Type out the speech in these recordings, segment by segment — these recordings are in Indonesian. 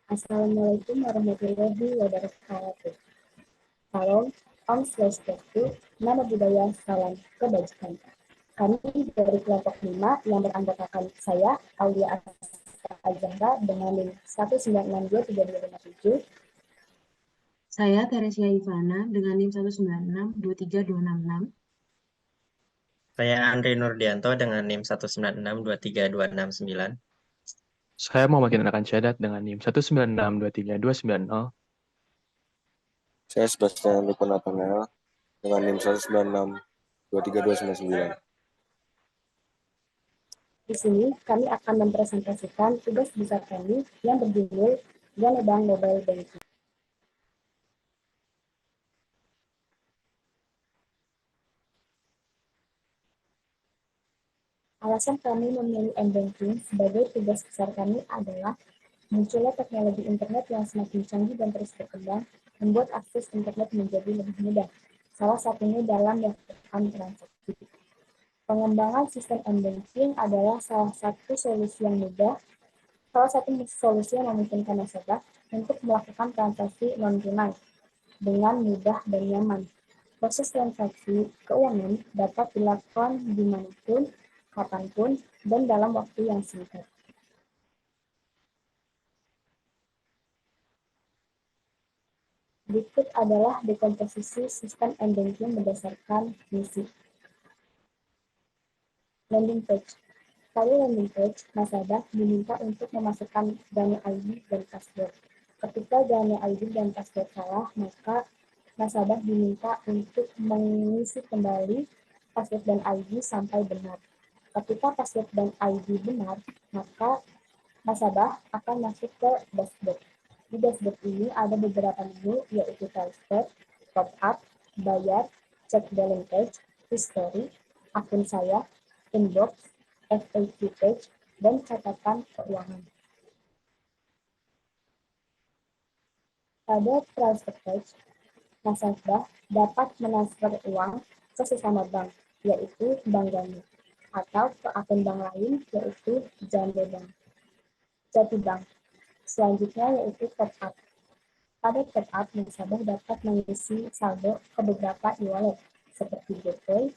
Assalamualaikum warahmatullahi wabarakatuh. Salam, Om Swastiastu, Namo Buddhaya, Salam Kebajikan. Kami dari kelompok 5 yang beranggotakan saya, Aulia Azhara dengan NIM 1962327. Saya Teresia Ivana dengan NIM 196-23266. Saya Andri Nurdianto dengan NIM 196-23269. Saya Muhammad Kinarakan Syadat dengan NIM 196-23290. Saya Sebastian Andri Nathanael dengan NIM 196-23299. Di sini kami akan mempresentasikan tugas besar kami yang berjudul Bank Mobile Banking. Alasan kami memilih M-Banking sebagai tugas besar kami adalah munculnya teknologi internet yang semakin canggih dan terus berkembang, membuat akses internet menjadi lebih mudah, salah satunya dalam melakukan transaksi. Pengembangan sistem M-Banking adalah salah satu solusi yang memungkinkan nasabah untuk melakukan transaksi non-tunai dengan mudah dan nyaman. Proses transaksi keuangan dapat dilakukan dimanapun, kapanpun, dan dalam waktu yang singkat. Berikut adalah dekomposisi sistem M-Banking berdasarkan misi. Landing page. Pada landing page, nasabah diminta untuk memasukkan Gane ID dan password. Ketika Gane ID dan password salah, maka nasabah diminta untuk mengisi kembali password dan ID sampai benar. Ketika password dan ID benar, maka nasabah akan masuk ke dashboard. Di dashboard ini ada beberapa menu, yaitu transfer, top up, bayar, cek balance page, history, akun saya, inbox, FAQ page, dan catatan keuangan. Pada transfer page, nasabah dapat mentransfer uang ke sesama bank, yaitu Bank Gane, atau ke akun bank lain, yaitu Jambe Bank, Jatibank. Selanjutnya yaitu top up. Pada top up, nasabah dapat mengisi saldo ke beberapa e-wallet seperti GoPay,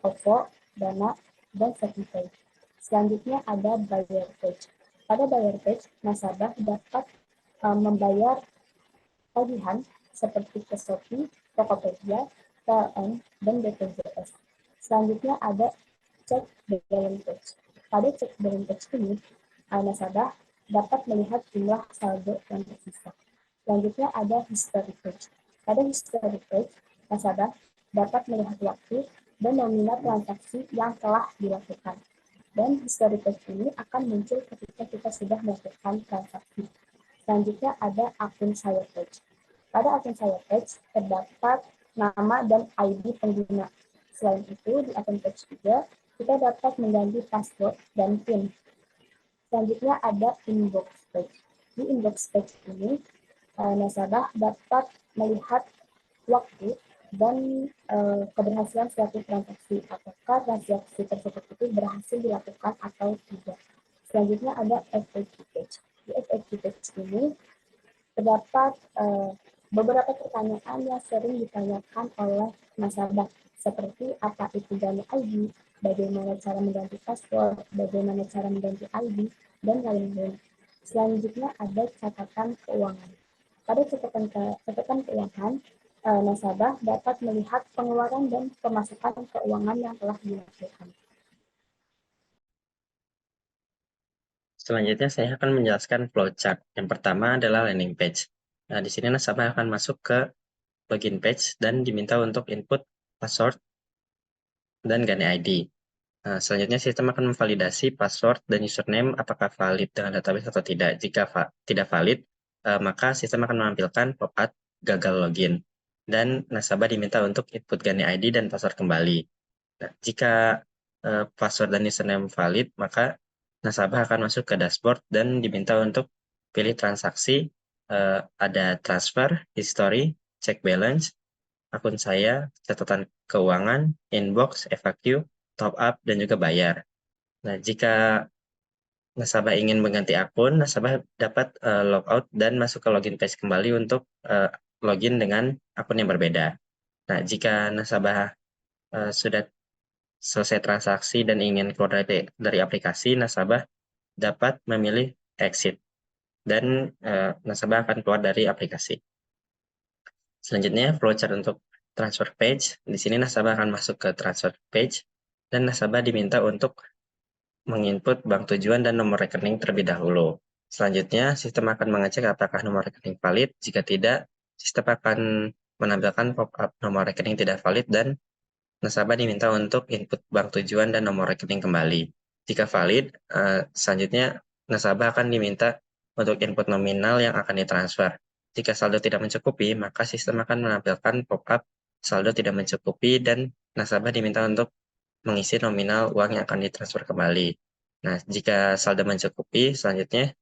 OVO, Dana, dan ShopeePay. Selanjutnya ada buyer page. Pada buyer page, nasabah dapat membayar tagihan seperti ke Shopee, Tokopedia, PLN, dan BPJS. Selanjutnya ada cek balance page. Pada cek balance page ini, nasabah dapat melihat jumlah saldo yang tersisa. Selanjutnya ada history page. Pada history page, nasabah dapat melihat waktu dan nominal transaksi yang telah dilakukan. Dan history page ini akan muncul ketika kita sudah melakukan transaksi. Selanjutnya ada akun saya page. Pada akun saya page terdapat nama dan ID pengguna. Selain itu, di akun page juga kita dapat mengganti password dan PIN. Selanjutnya ada inbox page. Di inbox page ini, nasabah dapat melihat waktu dan keberhasilan suatu transaksi, apakah transaksi tersebut itu berhasil dilakukan atau tidak. Selanjutnya ada FAQ page. Di FAQ page ini terdapat beberapa pertanyaan yang sering ditanyakan oleh nasabah, seperti apa itu Gane ID, bagaimana cara mengganti password, bagaimana cara mengganti ID, dan lain-lain. Selanjutnya ada catatan keuangan. Pada catatan keuangan, nasabah dapat melihat pengeluaran dan pemasukan keuangan yang telah dilakukan. Selanjutnya saya akan menjelaskan flowchart. Yang pertama adalah landing page. Nah, di sini nasabah akan masuk ke login page dan diminta untuk input password dan Gane ID. Nah, selanjutnya sistem akan memvalidasi password dan username apakah valid dengan database atau tidak. Jika tidak valid, maka sistem akan menampilkan pop-up gagal login. Dan nasabah diminta untuk input Gane ID dan password kembali. Nah, jika password dan username valid, maka nasabah akan masuk ke dashboard dan diminta untuk pilih transaksi. Ada transfer, history, check balance, akun saya, catatan keuangan, inbox, FAQ, top up, dan juga bayar. Nah, jika nasabah ingin mengganti akun, nasabah dapat logout dan masuk ke login page kembali untuk login dengan akun yang berbeda. Nah, jika nasabah sudah selesai transaksi dan ingin keluar dari aplikasi, nasabah dapat memilih exit dan nasabah akan keluar dari aplikasi. Selanjutnya, flowchart untuk transfer page. Di sini nasabah akan masuk ke transfer page dan nasabah diminta untuk menginput bank tujuan dan nomor rekening terlebih dahulu. Selanjutnya, sistem akan mengecek apakah nomor rekening valid. Jika tidak, sistem akan menampilkan pop-up nomor rekening tidak valid dan nasabah diminta untuk input bank tujuan dan nomor rekening kembali. Jika valid, selanjutnya nasabah akan diminta untuk input nominal yang akan ditransfer. Jika saldo tidak mencukupi, maka sistem akan menampilkan pop-up saldo tidak mencukupi dan nasabah diminta untuk mengisi nominal uang yang akan ditransfer kembali. Nah, jika saldo mencukupi, selanjutnya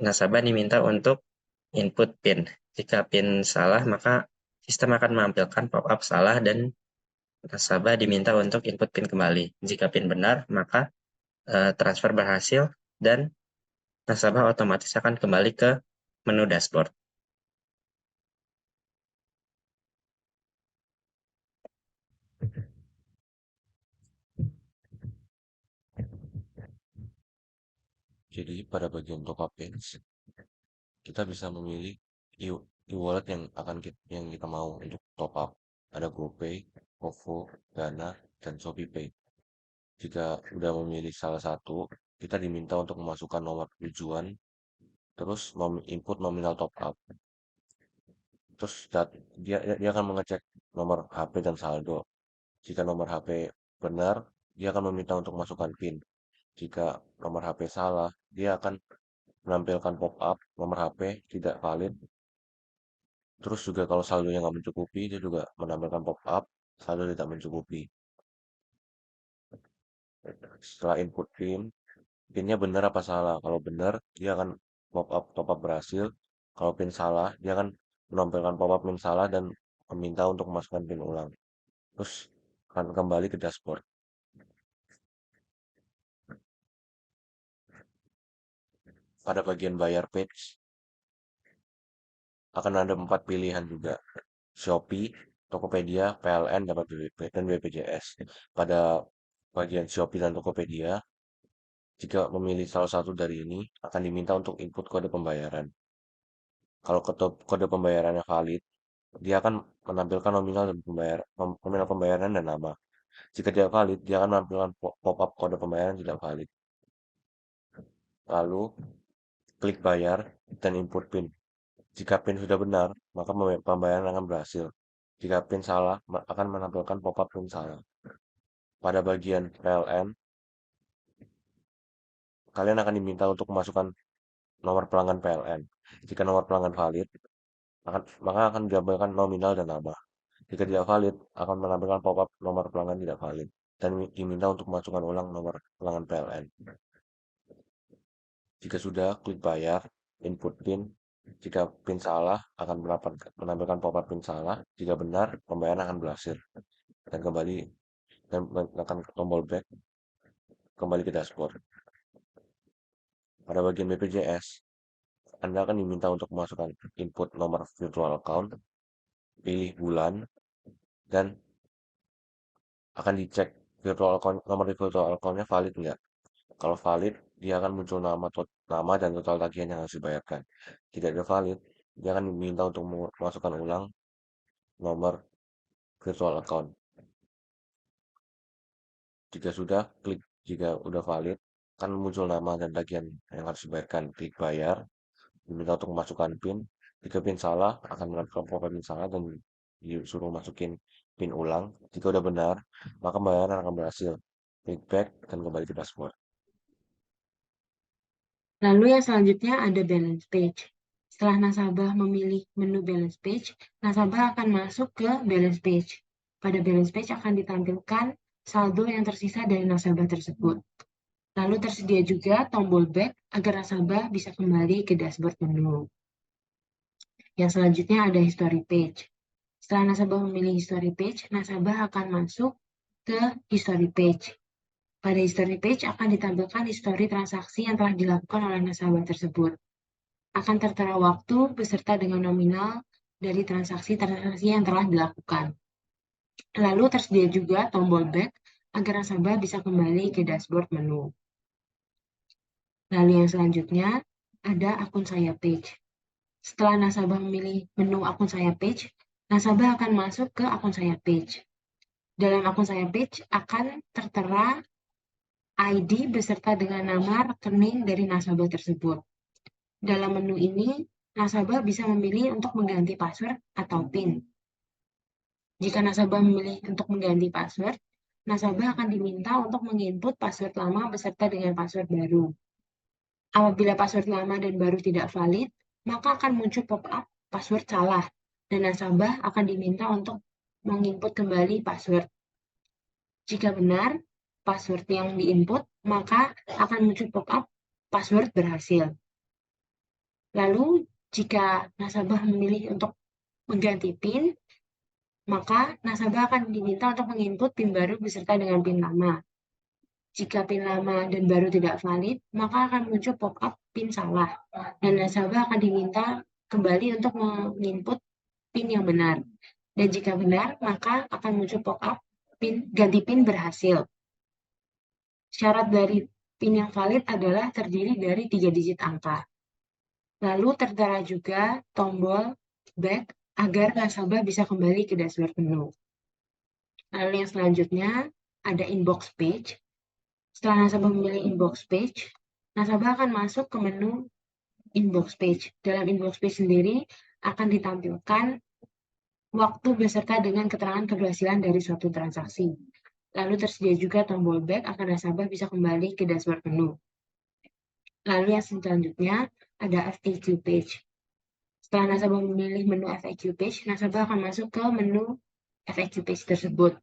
nasabah diminta untuk input PIN. Jika PIN salah, maka sistem akan menampilkan pop-up salah dan nasabah diminta untuk input PIN kembali. Jika PIN benar, maka transfer berhasil dan nasabah otomatis akan kembali ke menu dashboard. Jadi pada bagian top up page, kita bisa memilih e-wallet yang kita mau untuk top up. Ada GoPay, OVO, Dana, dan ShopeePay. Jika sudah memilih salah satu, kita diminta untuk memasukkan nomor tujuan, terus input nominal top up. Terus dia akan mengecek nomor HP dan saldo. Jika nomor HP benar, dia akan meminta untuk masukkan PIN. Jika nomor HP salah, dia akan menampilkan pop-up nomor HP tidak valid. Terus juga kalau saldonya nggak mencukupi, dia juga menampilkan pop-up saldo tidak mencukupi. Setelah input PIN, PIN-nya benar apa salah. Kalau benar, dia akan pop-up top up berhasil. Kalau PIN salah, dia akan menampilkan pop-up PIN salah dan meminta untuk memasukkan PIN ulang. Terus akan kembali ke dashboard. Pada bagian bayar page, akan ada 4 pilihan juga. Shopee, Tokopedia, PLN, dan BPJS. Pada bagian Shopee dan Tokopedia, jika memilih salah satu dari ini, akan diminta untuk input kode pembayaran. Kalau kode pembayarannya valid, dia akan menampilkan nominal pembayaran dan nama. Jika tidak valid, dia akan menampilkan pop-up kode pembayaran tidak valid. Lalu, klik bayar dan input PIN. Jika PIN sudah benar, maka pembayaran akan berhasil. Jika PIN salah, akan menampilkan pop-up PIN salah. Pada bagian PLN, kalian akan diminta untuk memasukkan nomor pelanggan PLN. Jika nomor pelanggan valid, maka akan diambilkan nominal dan nama. Jika tidak valid, akan menampilkan pop-up nomor pelanggan tidak valid dan diminta untuk memasukkan ulang nomor pelanggan PLN. Jika sudah, klik bayar, input PIN. Jika PIN salah, akan menampilkan pop-up PIN salah. Jika benar, pembayaran akan berhasil. Dan menekan tombol back, kembali ke dashboard. Pada bagian BPJS, Anda akan diminta untuk memasukkan input nomor virtual account, pilih bulan, dan akan dicek nomor virtual account-nya valid enggak. Kalau valid, dia akan muncul nama dan total tagihan yang harus dibayarkan. Tidak ada valid, dia akan diminta untuk memasukkan ulang nomor virtual account. Jika sudah, klik jika sudah valid, akan muncul nama dan tagihan yang harus dibayarkan. Klik bayar, diminta untuk memasukkan PIN. Jika PIN salah, akan melakukan pop-up PIN salah dan disuruh masukin PIN ulang. Jika sudah benar, maka pembayaran akan berhasil. Klik back dan kembali ke dashboard. Lalu yang selanjutnya ada balance page. Setelah nasabah memilih menu balance page, nasabah akan masuk ke balance page. Pada balance page akan ditampilkan saldo yang tersisa dari nasabah tersebut. Lalu tersedia juga tombol back agar nasabah bisa kembali ke dashboard menu. Yang selanjutnya ada history page. Setelah nasabah memilih history page, nasabah akan masuk ke history page. Pada history page akan ditampilkan histori transaksi yang telah dilakukan oleh nasabah tersebut. Akan tertera waktu beserta dengan nominal dari transaksi-transaksi yang telah dilakukan. Lalu tersedia juga tombol back agar nasabah bisa kembali ke dashboard menu. Lalu yang selanjutnya ada akun saya page. Setelah nasabah memilih menu akun saya page, nasabah akan masuk ke akun saya page. Dalam akun saya page akan tertera ID beserta dengan nama rekening dari nasabah tersebut. Dalam menu ini, nasabah bisa memilih untuk mengganti password atau PIN. Jika nasabah memilih untuk mengganti password, nasabah akan diminta untuk menginput password lama beserta dengan password baru. Apabila password lama dan baru tidak valid, maka akan muncul pop-up password salah, dan nasabah akan diminta untuk menginput kembali password. Jika benar password yang diinput, maka akan muncul pop-up password berhasil. Lalu, jika nasabah memilih untuk mengganti PIN, maka nasabah akan diminta untuk menginput PIN baru beserta dengan PIN lama. Jika PIN lama dan baru tidak valid, maka akan muncul pop-up PIN salah, dan nasabah akan diminta kembali untuk menginput PIN yang benar. Dan jika benar, maka akan muncul pop-up ganti PIN berhasil. Syarat dari PIN yang valid adalah terdiri dari 3 digit angka. Lalu tertera juga tombol back agar nasabah bisa kembali ke dashboard menu. Lalu yang selanjutnya ada inbox page. Setelah nasabah memilih inbox page, nasabah akan masuk ke menu inbox page. Dalam inbox page sendiri akan ditampilkan waktu beserta dengan keterangan keberhasilan dari suatu transaksi. Lalu tersedia juga tombol back agar nasabah bisa kembali ke dashboard menu. Lalu yang selanjutnya ada FAQ page. Setelah nasabah memilih menu FAQ page, nasabah akan masuk ke menu FAQ page tersebut.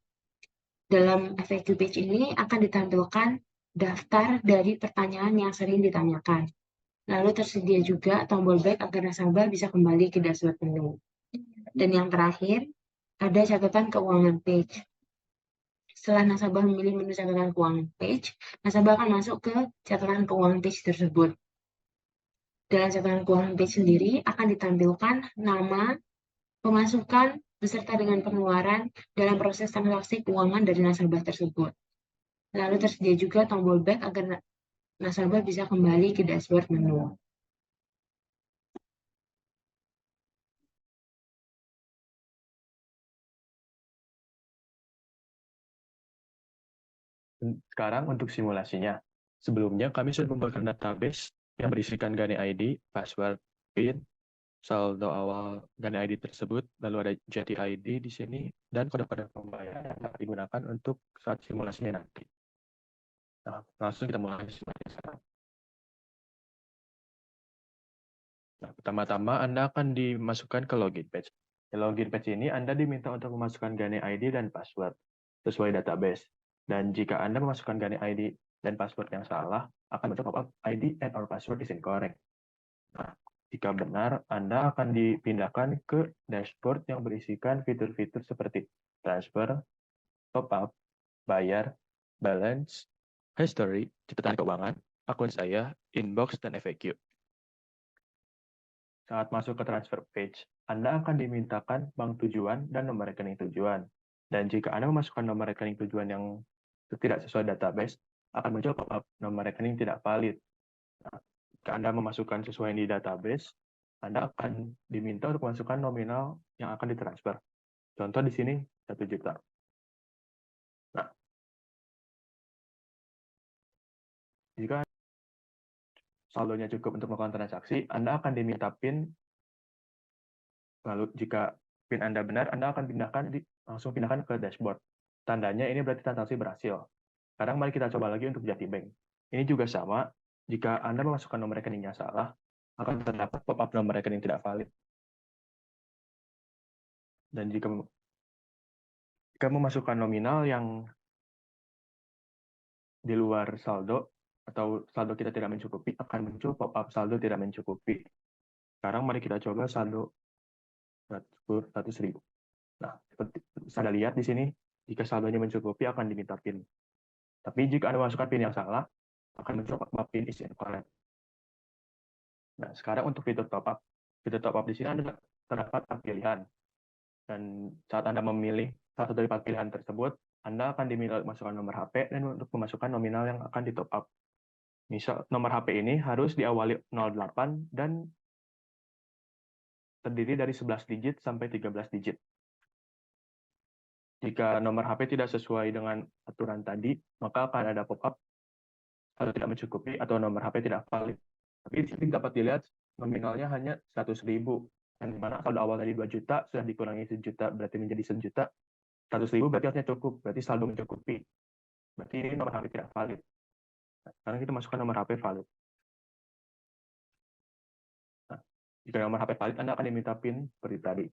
Dalam FAQ page ini akan ditampilkan daftar dari pertanyaan yang sering ditanyakan. Lalu tersedia juga tombol back agar nasabah bisa kembali ke dashboard menu. Dan yang terakhir, ada catatan keuangan page. Setelah nasabah memilih menu catatan keuangan page, nasabah akan masuk ke catatan keuangan page tersebut. Dalam catatan keuangan page sendiri akan ditampilkan nama, pemasukan, beserta dengan pengeluaran dalam proses transaksi keuangan dari nasabah tersebut. Lalu tersedia juga tombol back agar nasabah bisa kembali ke dashboard menu. Sekarang untuk simulasinya. Sebelumnya kami sudah membuat database yang berisikan Gani ID, password, PIN, saldo awal Gani ID tersebut, lalu ada Jati ID di sini, dan kode-kode pembayaran yang dapat digunakan untuk saat simulasinya nanti. Nah, langsung kita mulai simulasi sekarang. Nah, pertama-tama Anda akan dimasukkan ke login page. Di login page ini Anda diminta untuk memasukkan Gani ID dan password sesuai database. Dan jika Anda memasukkan Gani ID dan password yang salah, akan muncul pop-up ID and or password is incorrect. Nah, jika benar, Anda akan dipindahkan ke dashboard yang berisikan fitur-fitur seperti transfer, top-up, bayar, balance, history, catatan keuangan, akun saya, inbox, dan FAQ. Saat masuk ke transfer page, Anda akan dimintakan bank tujuan dan nomor rekening tujuan. Dan jika Anda memasukkan nomor rekening tujuan yang tidak sesuai database, akan muncul pop-up nomor rekening tidak valid. Nah, jika Anda memasukkan sesuai di database, Anda akan diminta untuk memasukkan nominal yang akan ditransfer. Contoh di sini 1 juta. Nah, jika saldonya cukup untuk melakukan transaksi, Anda akan diminta PIN. Lalu jika PIN Anda benar, Anda akan langsung pindahkan ke dashboard. Tandanya ini berarti transaksi berhasil. Sekarang mari kita coba lagi untuk Jatibank. Ini juga sama, jika Anda memasukkan nomor rekeningnya salah, akan terdapat pop-up nomor rekening tidak valid. Dan jika memasukkan nominal yang di luar saldo, atau saldo kita tidak mencukupi, akan muncul pop-up saldo tidak mencukupi. Sekarang mari kita coba saldo 100.000. Nah, seperti Anda lihat di sini, jika saldonya mencukupi akan diminta PIN. Tapi jika Anda masukkan PIN yang salah, akan muncul PIN is incorrect. Nah, sekarang untuk fitur top up. Fitur top up di sini Anda terdapat 4 pilihan. Dan saat Anda memilih satu dari 4 pilihan tersebut, Anda akan diminta masukkan nomor HP dan untuk memasukkan nominal yang akan di top up. Misal nomor HP ini harus diawali 08 dan terdiri dari 11 digit sampai 13 digit. Jika nomor HP tidak sesuai dengan aturan tadi, maka akan ada pop-up atau tidak mencukupi atau nomor HP tidak valid. Tapi di sini dapat dilihat nominalnya hanya 100.000. Yang dimana kalau awal tadi 2 juta, sudah dikurangi 1 juta, berarti menjadi 1 juta. 100.000 berarti harusnya cukup, berarti saldo mencukupi. Berarti ini nomor HP tidak valid. Nah, sekarang kita masukkan nomor HP valid. Nah, jika nomor HP valid, Anda akan diminta PIN seperti tadi.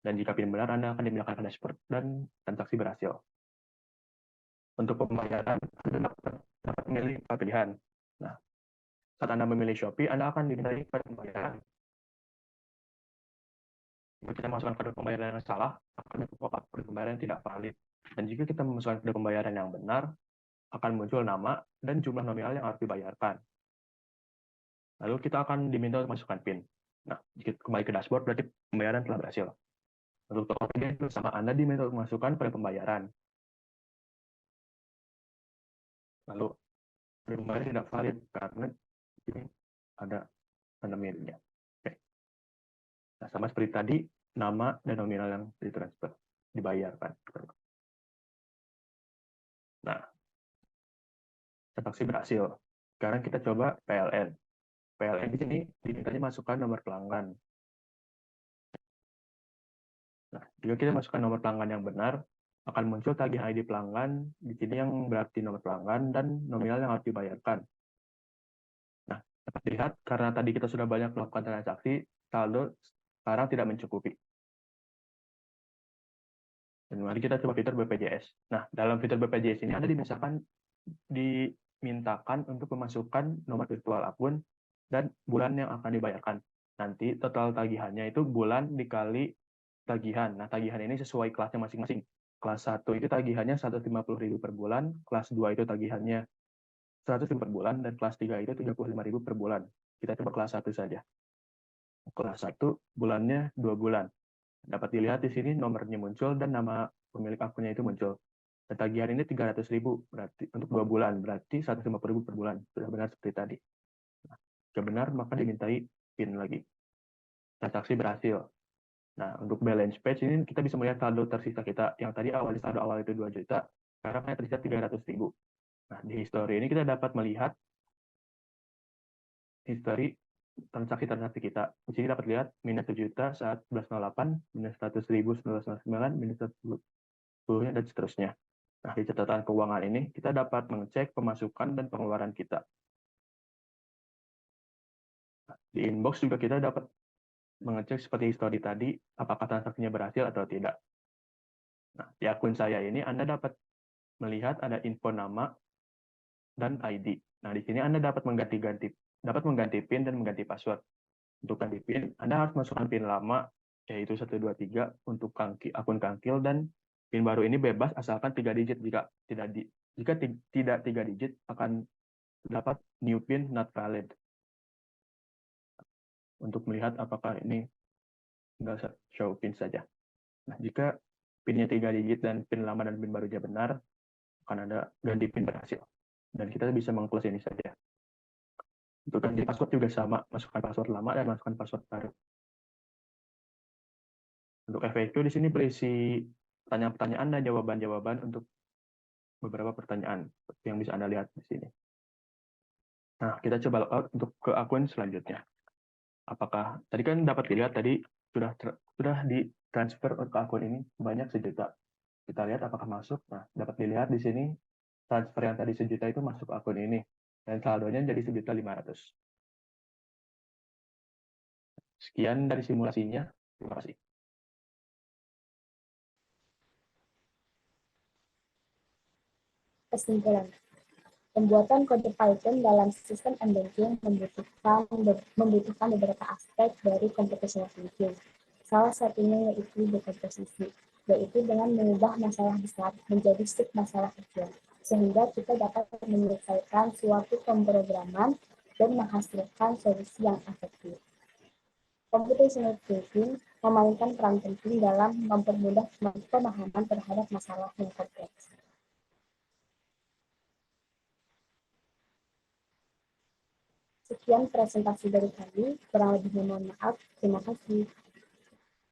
Dan jika PIN benar, Anda akan diminta dashboard dan transaksi berhasil. Untuk pembayaran, Anda dapat memilih 4 pilihan. Nah, saat Anda memilih Shopee, Anda akan dimintai kode pembayaran. Jika kita masukkan kode pembayaran yang salah, akan pop-up kode pembayaran tidak valid. Dan jika kita memasukkan kode pembayaran yang benar, akan muncul nama dan jumlah nominal yang harus dibayarkan. Lalu kita akan diminta untuk masukkan PIN. Nah, jika kembali ke dashboard, berarti pembayaran telah berhasil. Untuk Tokopedia itu sama, Anda diminta untuk masukkan kode pembayaran. Lalu kode pembayaran tidak valid karena ini ada tanda miringnya. Oke. Nah, sama seperti tadi, nama dan nominal yang ditransfer, dibayarkan. Nah, transaksi berhasil. Sekarang kita coba PLN. PLN di sini dimintanya masukkan nomor pelanggan. Nah, jika kita masukkan nomor pelanggan yang benar, akan muncul tagihan ID pelanggan di sini yang berarti nomor pelanggan dan nominal yang harus dibayarkan. Nah, dapat dilihat karena tadi kita sudah banyak melakukan transaksi, saldo sekarang tidak mencukupi. Dan mari kita coba fitur BPJS. Nah, dalam fitur BPJS ini Anda dimintakan untuk memasukkan nomor virtual akun dan bulan yang akan dibayarkan. Nanti total tagihannya itu bulan dikali tagihan. Nah, tagihan ini sesuai kelasnya masing-masing. Kelas 1 itu tagihannya 150.000 per bulan, kelas 2 itu tagihannya 100.000 per bulan, dan kelas 3 itu 35.000 per bulan. Kita coba kelas 1 saja. Kelas 1 bulannya 2 bulan. Dapat dilihat di sini nomornya muncul dan nama pemilik akunnya itu muncul. Dan tagihan ini 300.000 berarti untuk 2 bulan, berarti 150.000 per bulan. Sudah benar seperti tadi. Nah, jika benar, maka dimintai PIN lagi. Transaksi berhasil. Nah, untuk balance page ini kita bisa melihat saldo tersisa kita. Yang tadi saldo awal itu 2 juta, sekarang hanya tersisa 300.000. Nah, di history ini kita dapat melihat history transaksi kita. Di sini dapat lihat minus 1 juta saat 1108, minus 100.000 1909, minus 10-nya, dan seterusnya. Nah, di catatan keuangan ini kita dapat mengecek pemasukan dan pengeluaran kita. Nah, di inbox juga kita dapat mengecek seperti history tadi, apakah transaksinya berhasil atau tidak. Nah, di akun saya ini Anda dapat melihat ada info nama dan ID. Nah, di sini Anda dapat mengganti PIN dan mengganti password. Untuk ganti PIN, Anda harus masukkan PIN lama, yaitu 123 untuk akun Kangkil, dan PIN baru ini bebas asalkan 3 digit. Jika tidak 3 digit, akan dapat new PIN not valid. Untuk melihat apakah ini tinggal show PIN saja. Nah, jika PIN-nya 3 digit dan PIN lama dan PIN barunya benar, akan ada ganti PIN berhasil. Dan kita bisa meng-close ini saja. Untuk ganti password juga sama, masukkan password lama dan masukkan password baru. Untuk FAQ di sini berisi pertanyaan-pertanyaan dan jawaban-jawaban untuk beberapa pertanyaan yang bisa Anda lihat di sini. Nah, kita coba logout untuk ke akun selanjutnya. Apakah tadi kan dapat dilihat tadi sudah ditransfer ke akun ini banyak 1 juta. Kita lihat apakah masuk. Nah, dapat dilihat di sini transfer yang tadi 1 juta itu masuk ke akun ini dan saldonya jadi 1.500.000. Sekian dari simulasinya. Terima kasih. Kesimpulan. Pembuatan kode Python dalam sistem M-Banking membutuhkan beberapa aspek dari computational thinking. Salah satunya yaitu dekomposisi, yaitu dengan mengubah masalah besar menjadi submasalah kecil. sehingga kita dapat menyelesaikan suatu pemrograman dan menghasilkan solusi yang efektif. Computational thinking memainkan peran penting dalam mempermudah pemahaman terhadap masalah yang kompleks. Sekian presentasi dari kami, kurang lebihnya mohon maaf. Terima kasih.